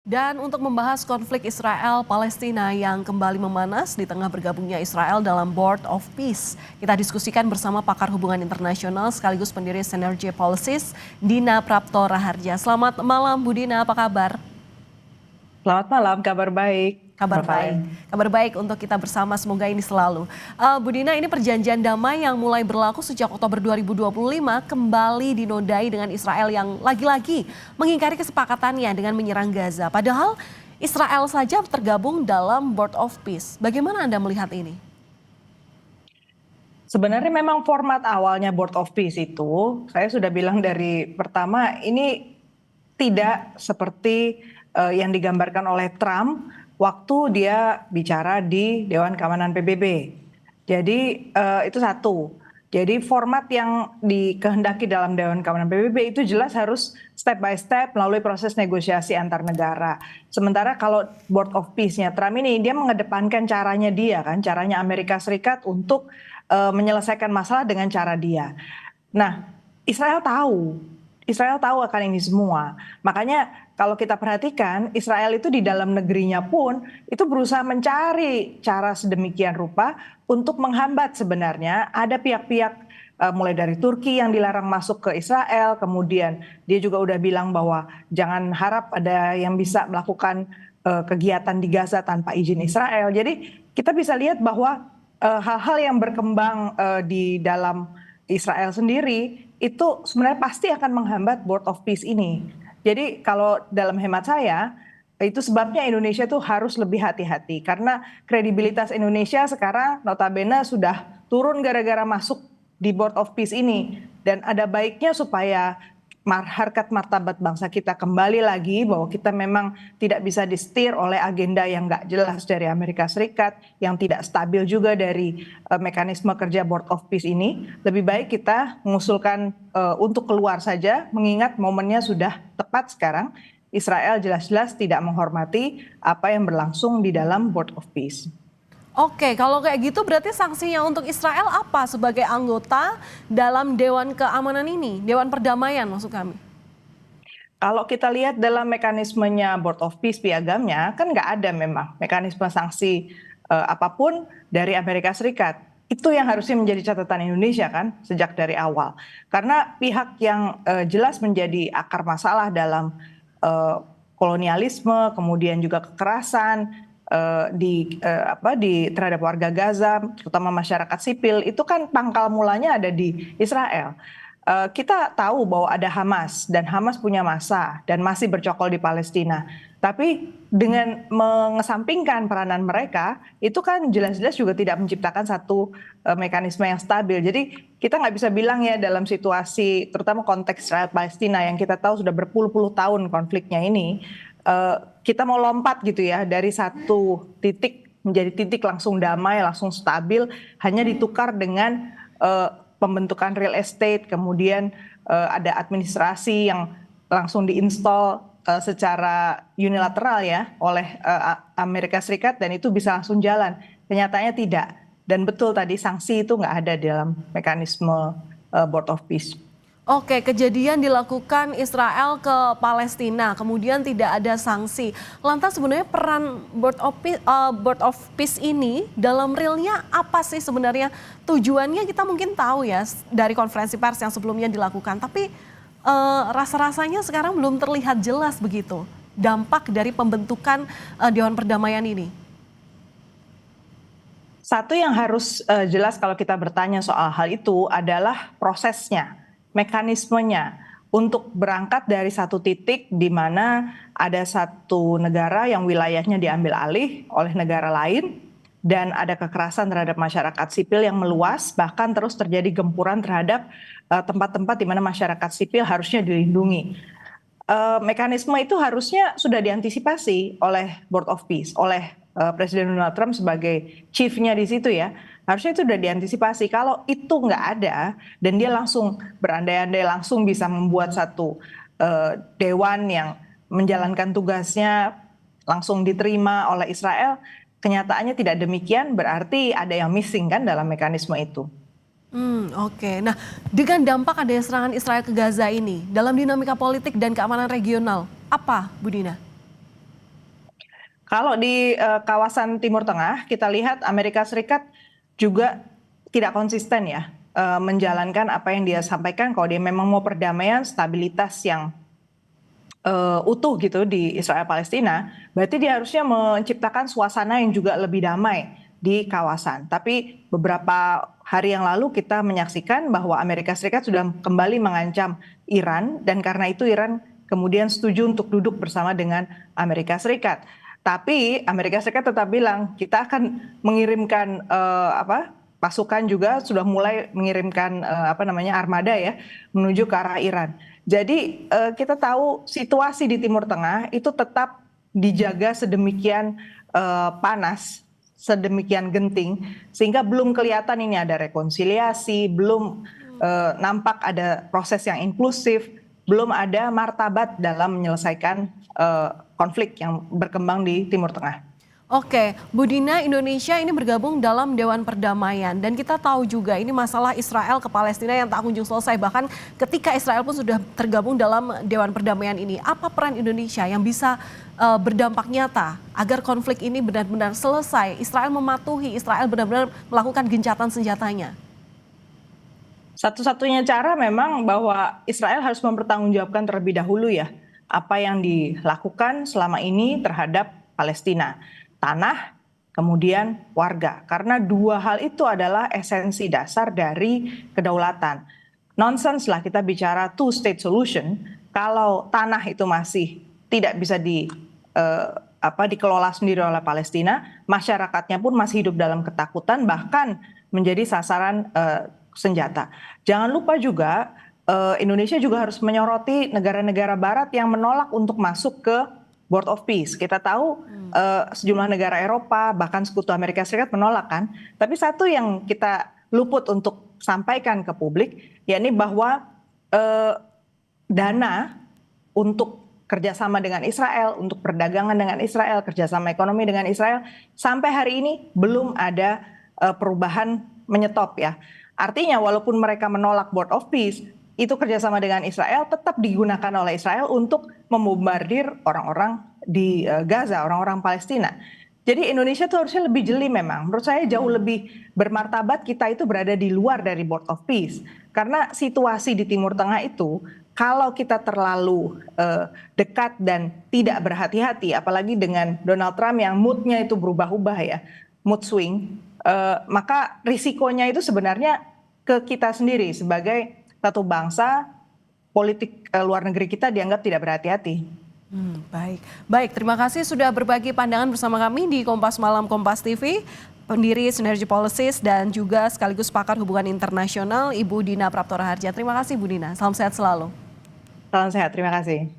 Dan untuk membahas konflik Israel-Palestina yang kembali memanas di tengah bergabungnya Israel dalam Board of Peace, kita diskusikan bersama pakar hubungan internasional sekaligus pendiri Synergy Policies, Dina Prapto Raharja. Selamat malam Bu Dina, apa kabar? Selamat malam, kabar baik. Kabar baik. Kabar baik untuk kita bersama, semoga ini selalu. Bu Dina, ini perjanjian damai yang mulai berlaku sejak Oktober 2025 kembali dinodai dengan Israel yang lagi-lagi mengingkari kesepakatannya dengan menyerang Gaza. Padahal Israel saja tergabung dalam Board of Peace. Bagaimana Anda melihat ini? Sebenarnya memang format awalnya Board of Peace itu, saya sudah bilang dari pertama, ini tidak seperti yang digambarkan oleh Trump waktu dia bicara di Dewan Keamanan PBB. Jadi itu satu. Jadi format yang dikehendaki dalam Dewan Keamanan PBB itu jelas harus step by step melalui proses negosiasi antar negara. Sementara kalau Board of Peace-nya Trump ini dia mengedepankan caranya dia kan, caranya Amerika Serikat untuk menyelesaikan masalah dengan cara dia. Nah, Israel tahu akan ini semua. Makanya kalau kita perhatikan, Israel itu di dalam negerinya pun itu berusaha mencari cara sedemikian rupa untuk menghambat sebenarnya ada pihak-pihak mulai dari Turki yang dilarang masuk ke Israel, kemudian dia juga udah bilang bahwa jangan harap ada yang bisa melakukan kegiatan di Gaza tanpa izin Israel. Jadi kita bisa lihat bahwa hal-hal yang berkembang di dalam Israel sendiri itu sebenarnya pasti akan menghambat Board of Peace ini. Jadi kalau dalam hemat saya, itu sebabnya Indonesia tuh harus lebih hati-hati. Karena kredibilitas Indonesia sekarang notabene sudah turun gara-gara masuk di Board of Peace ini. Dan ada baiknya supaya harkat martabat bangsa kita kembali lagi bahwa kita memang tidak bisa disetir oleh agenda yang nggak jelas dari Amerika Serikat, yang tidak stabil juga dari mekanisme kerja Board of Peace ini. Lebih baik kita mengusulkan untuk keluar saja, mengingat momennya sudah tepat sekarang. Israel jelas-jelas tidak menghormati apa yang berlangsung di dalam Board of Peace. Oke, kalau kayak gitu berarti sanksinya untuk Israel apa sebagai anggota dalam Dewan Keamanan ini, Dewan Perdamaian maksud kami? Kalau kita lihat dalam mekanismenya Board of Peace piagamnya, kan nggak ada memang mekanisme sanksi apapun dari Amerika Serikat. Itu yang harusnya menjadi catatan Indonesia kan sejak dari awal. Karena pihak yang jelas menjadi akar masalah dalam kolonialisme, kemudian juga kekerasan, terhadap warga Gaza, terutama masyarakat sipil, itu kan pangkal mulanya ada di Israel. Kita tahu bahwa ada Hamas dan Hamas punya massa dan masih bercokol di Palestina. Tapi dengan mengesampingkan peranan mereka, itu kan jelas-jelas juga tidak menciptakan satu mekanisme yang stabil. Jadi kita nggak bisa bilang ya dalam situasi, terutama konteks Israel Palestina yang kita tahu sudah berpuluh-puluh tahun konfliknya ini, kita mau lompat gitu ya dari satu titik menjadi titik langsung damai, langsung stabil, hanya ditukar dengan pembentukan real estate, kemudian ada administrasi yang langsung diinstal secara unilateral ya oleh Amerika Serikat dan itu bisa langsung jalan. Kenyataannya tidak. Dan betul tadi sanksi itu nggak ada dalam mekanisme Board of Peace. Oke, kejadian dilakukan Israel ke Palestina, kemudian tidak ada sanksi. Lantas sebenarnya peran Board of Peace ini dalam realnya apa sih sebenarnya? Tujuannya kita mungkin tahu ya dari konferensi pers yang sebelumnya dilakukan, tapi rasa-rasanya sekarang belum terlihat jelas begitu dampak dari pembentukan Dewan Perdamaian ini. Satu yang harus jelas kalau kita bertanya soal hal itu adalah prosesnya. Mekanismenya untuk berangkat dari satu titik di mana ada satu negara yang wilayahnya diambil alih oleh negara lain dan ada kekerasan terhadap masyarakat sipil yang meluas, bahkan terus terjadi gempuran terhadap tempat-tempat di mana masyarakat sipil harusnya dilindungi. Mekanisme itu harusnya sudah diantisipasi oleh Board of Peace, oleh Presiden Donald Trump sebagai chief-nya di situ ya. Harusnya itu sudah diantisipasi. Kalau itu nggak ada dan dia langsung berandai-andai langsung bisa membuat satu dewan yang menjalankan tugasnya langsung diterima oleh Israel, kenyataannya tidak demikian, berarti ada yang missing kan dalam mekanisme itu. Oke. Nah, dengan dampak adanya serangan Israel ke Gaza ini, dalam dinamika politik dan keamanan regional, apa Bu Dina? Kalau di kawasan Timur Tengah, kita lihat Amerika Serikat juga tidak konsisten ya menjalankan apa yang dia sampaikan. Kalau dia memang mau perdamaian, stabilitas yang utuh gitu di Israel Palestina, berarti dia harusnya menciptakan suasana yang juga lebih damai di kawasan. Tapi beberapa hari yang lalu kita menyaksikan bahwa Amerika Serikat sudah kembali mengancam Iran, dan karena itu Iran kemudian setuju untuk duduk bersama dengan Amerika Serikat. Tapi Amerika Serikat tetap bilang kita akan mengirimkan pasukan, juga sudah mulai mengirimkan armada ya menuju ke arah Iran. Jadi kita tahu situasi di Timur Tengah itu tetap dijaga sedemikian panas, sedemikian genting, sehingga belum kelihatan ini ada rekonsiliasi, belum nampak ada proses yang inklusif, belum ada martabat dalam menyelesaikan konflik yang berkembang di Timur Tengah. Oke, Bu Dina, Indonesia ini bergabung dalam Dewan Perdamaian dan kita tahu juga ini masalah Israel ke Palestina yang tak kunjung selesai, bahkan ketika Israel pun sudah tergabung dalam Dewan Perdamaian ini. Apa peran Indonesia yang bisa berdampak nyata agar konflik ini benar-benar selesai, Israel mematuhi, Israel benar-benar melakukan gencatan senjatanya? Satu-satunya cara memang bahwa Israel harus mempertanggungjawabkan terlebih dahulu ya apa yang dilakukan selama ini terhadap Palestina. Tanah, kemudian warga. Karena dua hal itu adalah esensi dasar dari kedaulatan. Nonsense lah kita bicara two-state solution, kalau tanah itu masih tidak bisa dikelola sendiri oleh Palestina, masyarakatnya pun masih hidup dalam ketakutan, bahkan menjadi sasaran senjata. Jangan lupa juga Indonesia juga harus menyoroti negara-negara Barat yang menolak untuk masuk ke Board of Peace. Kita tahu sejumlah negara Eropa, bahkan sekutu Amerika Serikat menolak kan. Tapi satu yang kita luput untuk sampaikan ke publik, yakni bahwa dana untuk kerjasama dengan Israel, untuk perdagangan dengan Israel, kerjasama ekonomi dengan Israel, sampai hari ini belum ada perubahan menyetop ya. Artinya walaupun mereka menolak Board of Peace, itu kerjasama dengan Israel tetap digunakan oleh Israel untuk membombardir orang-orang di Gaza, orang-orang Palestina. Jadi Indonesia tuh harusnya lebih jeli memang. Menurut saya jauh lebih bermartabat kita itu berada di luar dari Board of Peace. Karena situasi di Timur Tengah itu, kalau kita terlalu dekat dan tidak berhati-hati, apalagi dengan Donald Trump yang moodnya itu berubah-ubah ya, mood swing, maka risikonya itu sebenarnya ke kita sendiri sebagai satu bangsa, politik luar negeri kita dianggap tidak berhati-hati. Baik. Terima kasih sudah berbagi pandangan bersama kami di Kompas Malam Kompas TV. Pendiri Synergy Policies dan juga sekaligus pakar hubungan internasional, Ibu Dina Praptora Harja. Terima kasih Bu Dina, salam sehat selalu. Salam sehat, terima kasih.